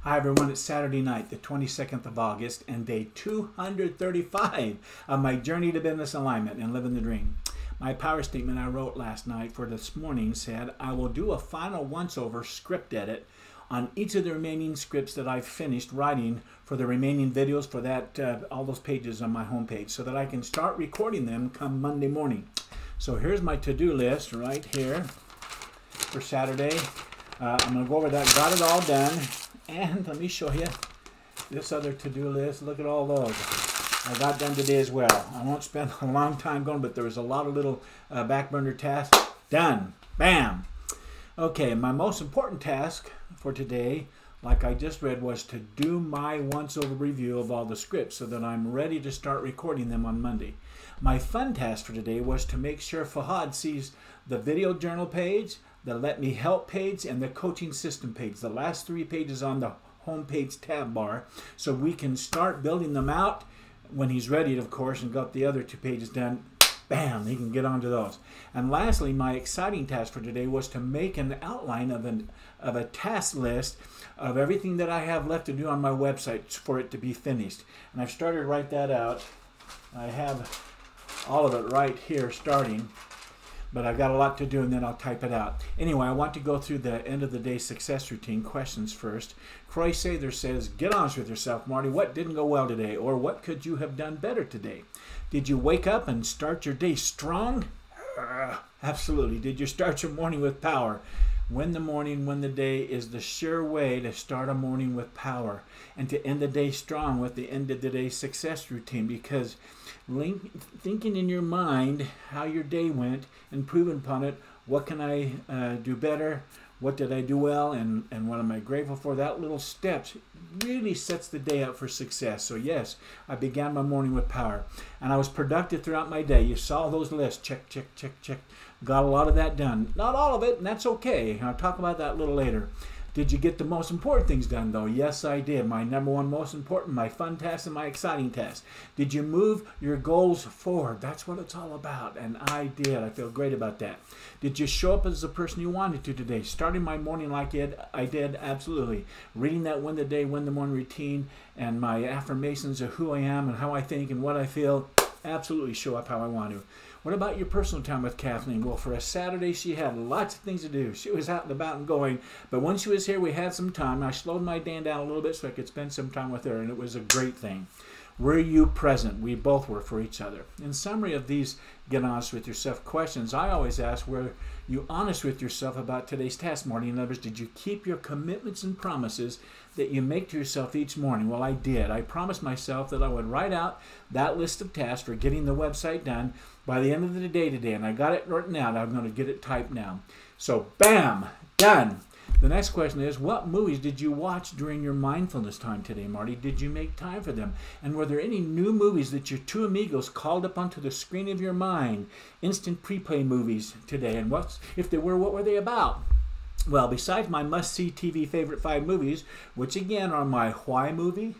Hi everyone, it's Saturday night, the 22nd of August, and day 235 of my journey to business alignment and living the dream. My power statement I wrote last night for this morning said, I will do a final once-over script edit on each of the remaining scripts that I've finished writing for the remaining videos for that all those pages on my homepage so that I can start recording them come Monday morning. So here's my to-do list right here for Saturday. I'm going to go over that, got it all done. And let me show you this other to-do list. Look at all those. I got done today as well. I won't spend a long time going, but there was a lot of little back burner tasks. Done. Bam. Okay, my most important task for today, like I just read, was to do my once-over review of all the scripts so that I'm ready to start recording them on Monday. My fun task for today was to make sure Fahad sees the video journal page, the Let Me Help page, and the coaching system page, the last 3 pages on the home page tab bar, so we can start building them out when he's ready, of course, and got the other 2 pages done. Bam, he can get onto those. And lastly, my exciting task for today was to make an outline of a task list of everything that I have left to do on my website for it to be finished. And I've started to write that out. I have all of it right here starting, but I've got a lot to do, and then I'll type it out. Anyway, I want to go through the end of the day success routine questions first. Croy Sather says, get honest with yourself, Marty. What didn't go well today? Or what could you have done better today? Did you wake up and start your day strong? Absolutely. Did you start your morning with power? Win the morning, win the day is the sure way to start a morning with power and to end the day strong with the end of the day success routine, because thinking in your mind how your day went, improving upon it, what can I do better, what did I do well, and what am I grateful for, that little steps really sets the day up for success. So yes, I began my morning with power, and I was productive throughout my day. You saw those lists, check, check, check, check. Got a lot of that done. Not all of it, and that's okay. I'll talk about that a little later. Did you get the most important things done, though? Yes, I did. My number one most important, my fun task and my exciting task. Did you move your goals forward? That's what it's all about, and I did. I feel great about that. Did you show up as the person you wanted to today? Starting my morning like I did, absolutely. Reading that Win the Day, Win the Morning routine, and my affirmations of who I am and how I think and what I feel, absolutely show up how I want to. What about your personal time with Kathleen? Well, for a Saturday, she had lots of things to do. She was out and about and going, but when she was here, we had some time. I slowed my day down a little bit so I could spend some time with her, and it was a great thing. Were you present? We both were for each other. In summary of these get honest with yourself questions, I always ask, were you honest with yourself about today's task morning? In other words, did you keep your commitments and promises that you make to yourself each morning? Well, I did. I promised myself that I would write out that list of tasks for getting the website done by the end of the day today, and I got it written out. I'm going to get it typed now. So, bam, done. The next question is, what movies did you watch during your mindfulness time today, Marty? Did you make time for them? And were there any new movies that your 2 amigos called up onto the screen of your mind, instant preplay movies today? And if there were, what were they about? Well, besides my must-see TV favorite 5 movies, which again are my Why movie,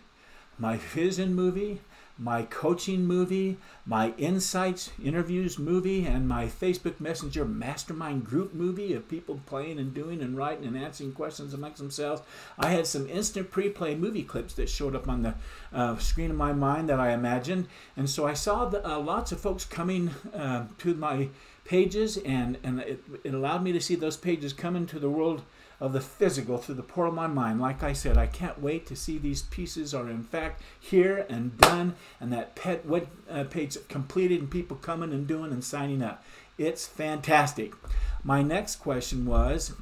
my Vision movie, my coaching movie, my Insights interviews movie, and my Facebook Messenger mastermind group movie of people playing and doing and writing and answering questions amongst themselves. I had some instant pre-play movie clips that showed up on the screen of my mind that I imagined, and so I saw lots of folks coming to my pages, and it allowed me to see those pages come into the world of the physical through the portal of my mind. Like I said, I can't wait to see these pieces are in fact here and done, and that page completed and people coming and doing and signing up. It's fantastic. My next question was,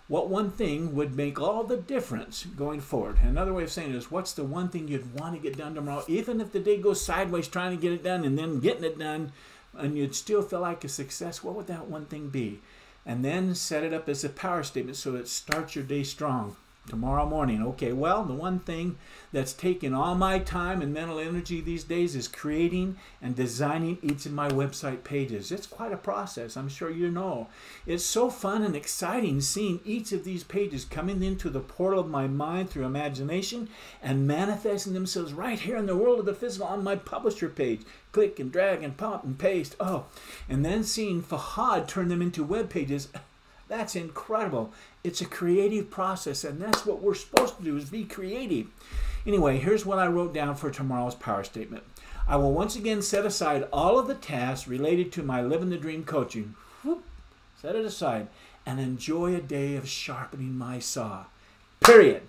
what one thing would make all the difference going forward? Another way of saying it is, what's the one thing you'd want to get done tomorrow, even if the day goes sideways trying to get it done and then getting it done, and you'd still feel like a success? What would that one thing be? And then set it up as a power statement so it starts your day strong tomorrow morning. Okay, well, the one thing that's taking all my time and mental energy these days is creating and designing each of my website pages. It's quite a process, I'm sure you know. It's so fun and exciting seeing each of these pages coming into the portal of my mind through imagination and manifesting themselves right here in the world of the physical on my publisher page. Click and drag and pop and paste. Oh, and then seeing Fahad turn them into web pages. That's incredible. It's a creative process, and that's what we're supposed to do, is be creative. Anyway, here's what I wrote down for tomorrow's power statement. I will once again set aside all of the tasks related to my Living the Dream coaching. Whoop, set it aside and enjoy a day of sharpening my saw. Period.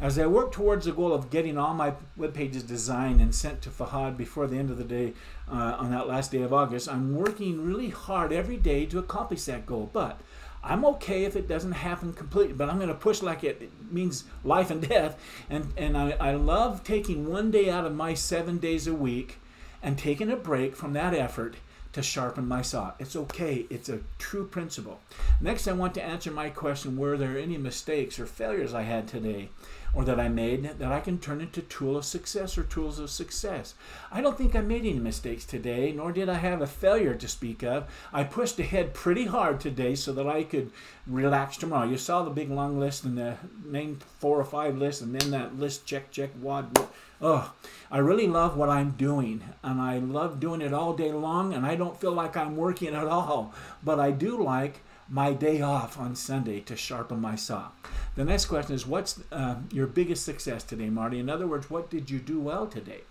As I work towards the goal of getting all my web pages designed and sent to Fahad before the end of the day on that last day of August, I'm working really hard every day to accomplish that goal. But I'm okay if it doesn't happen completely, but I'm going to push like it means life and death. And I love taking one day out of my 7 days a week and taking a break from that effort to sharpen my saw. It's okay. It's a true principle. Next, I want to answer my question, were there any mistakes or failures I had today or that I made that I can turn into tool of success or tools of success? I don't think I made any mistakes today, nor did I have a failure to speak of. I pushed ahead pretty hard today so that I could relax tomorrow. You saw the big long list and the main 4 or 5 lists, and then that list, check, wad. Oh, I really love what I'm doing, and I love doing it all day long, and I don't feel like I'm working at all, but I do like my day off on Sunday to sharpen my saw. The next question is, what's your biggest success today, Marty? In other words, what did you do well today?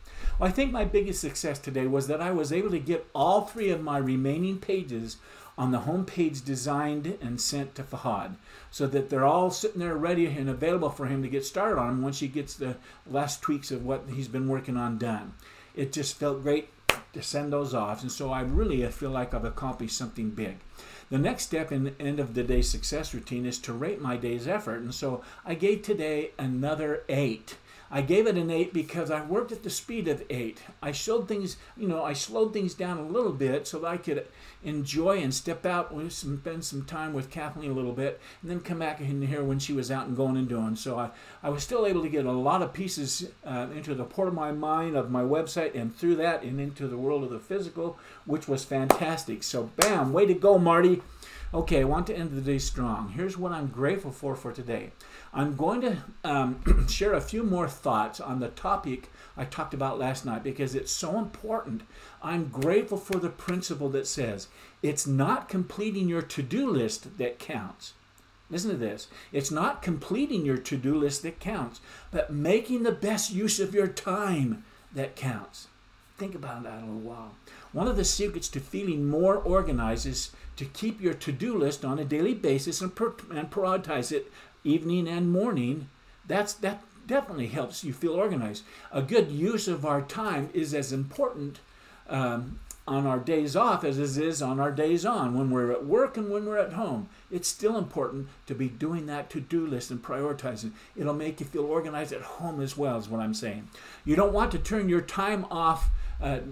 Well, I think my biggest success today was that I was able to get all 3 of my remaining pages on the home page designed and sent to Fahad, so that they're all sitting there ready and available for him to get started on them once he gets the last tweaks of what he's been working on done. It just felt great to send those off, and so I really feel like I've accomplished something big. The next step in the end of the day success routine is to rate my day's effort, and so I gave today another 8. I gave it an 8 because I worked at the speed of 8. I showed things, I slowed things down a little bit so that I could enjoy and step out and spend some time with Kathleen a little bit, and then come back in here when she was out and going and doing. So I was still able to get a lot of pieces into the port of my mind of my website, and through that and into the world of the physical, which was fantastic. So bam, way to go, Marty. Okay, I want to end the day strong. Here's what I'm grateful for today. I'm going to share a few more thoughts on the topic I talked about last night because it's so important. I'm grateful for the principle that says it's not completing your to-do list that counts. Listen to this. It's not completing your to-do list that counts, but making the best use of your time that counts. Think about that a little while. One of the secrets to feeling more organized is to keep your to-do list on a daily basis and prioritize it evening and morning. That definitely helps you feel organized. A good use of our time is as important on our days off as it is on our days on. When we're at work and when we're at home, it's still important to be doing that to-do list and prioritizing. It'll make you feel organized at home as well, is what I'm saying. You don't want to turn your time off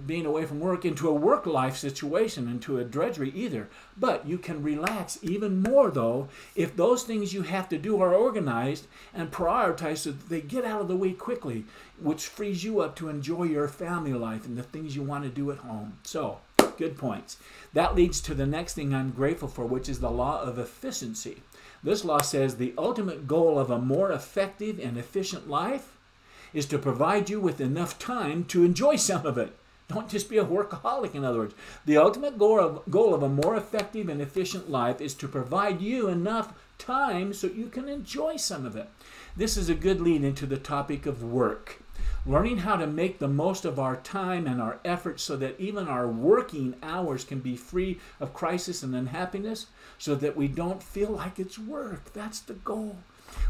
being away from work into a work life situation, into a drudgery either. But you can relax even more, though, if those things you have to do are organized and prioritized so that they get out of the way quickly, which frees you up to enjoy your family life and the things you want to do at home. So, good points. That leads to the next thing I'm grateful for, which is the law of efficiency. This law says the ultimate goal of a more effective and efficient life is to provide you with enough time to enjoy some of it. Don't just be a workaholic, in other words. The ultimate goal of a more effective and efficient life is to provide you enough time so you can enjoy some of it. This is a good lead into the topic of work. Learning how to make the most of our time and our efforts so that even our working hours can be free of crisis and unhappiness so that we don't feel like it's work. That's the goal.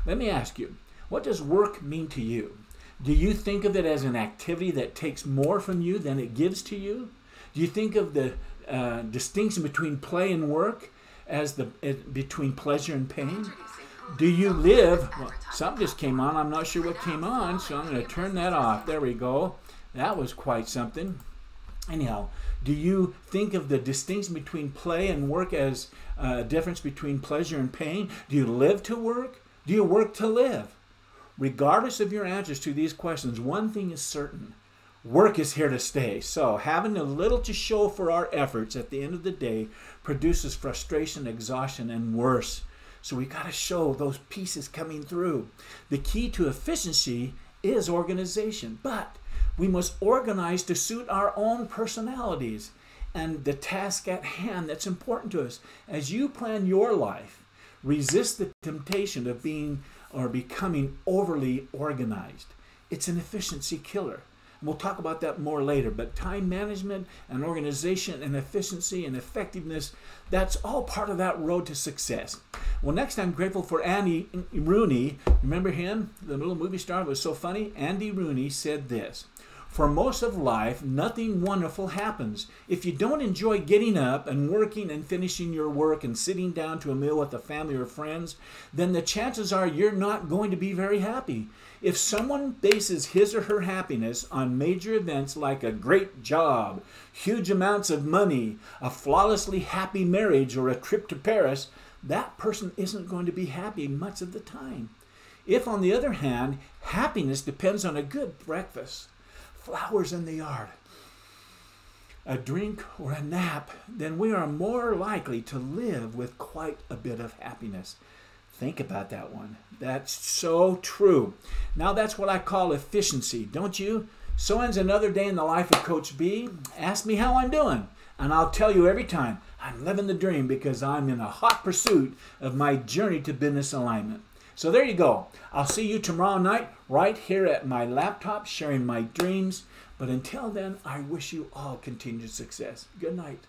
Let me ask you, what does work mean to you? Do you think of it as an activity that takes more from you than it gives to you? Do you think of the distinction between play and work as between pleasure and pain? Do you live, well, something just came on, I'm not sure what came on, so I'm going to turn that off. There we go. That was quite something. Anyhow, do you think of the distinction between play and work as a difference between pleasure and pain? Do you live to work? Do you work to live? Regardless of your answers to these questions, one thing is certain. Work is here to stay. So having a little to show for our efforts at the end of the day produces frustration, exhaustion, and worse. So we got to show those pieces coming through. The key to efficiency is organization, but we must organize to suit our own personalities and the task at hand that's important to us. As you plan your life, Resist the temptation of being or becoming overly organized. It's an efficiency killer. And we'll talk about that more later. But time management and organization and efficiency and effectiveness, that's all part of that road to success. Well, next, I'm grateful for Andy Rooney. Remember him? The little movie star was so funny. Andy Rooney said this: "For most of life, nothing wonderful happens. If you don't enjoy getting up and working and finishing your work and sitting down to a meal with a family or friends, then the chances are you're not going to be very happy. If someone bases his or her happiness on major events like a great job, huge amounts of money, a flawlessly happy marriage, or a trip to Paris, that person isn't going to be happy much of the time. If, on the other hand, happiness depends on a good breakfast, flowers in the yard, a drink, or a nap, then we are more likely to live with quite a bit of happiness." Think about that one. That's so true. Now that's what I call efficiency, don't you? So ends another day in the life of Coach B. Ask me how I'm doing, and I'll tell you every time I'm living the dream, because I'm in a hot pursuit of my journey to business alignment. So there you go. I'll see you tomorrow night right here at my laptop sharing my dreams. But until then, I wish you all continued success. Good night.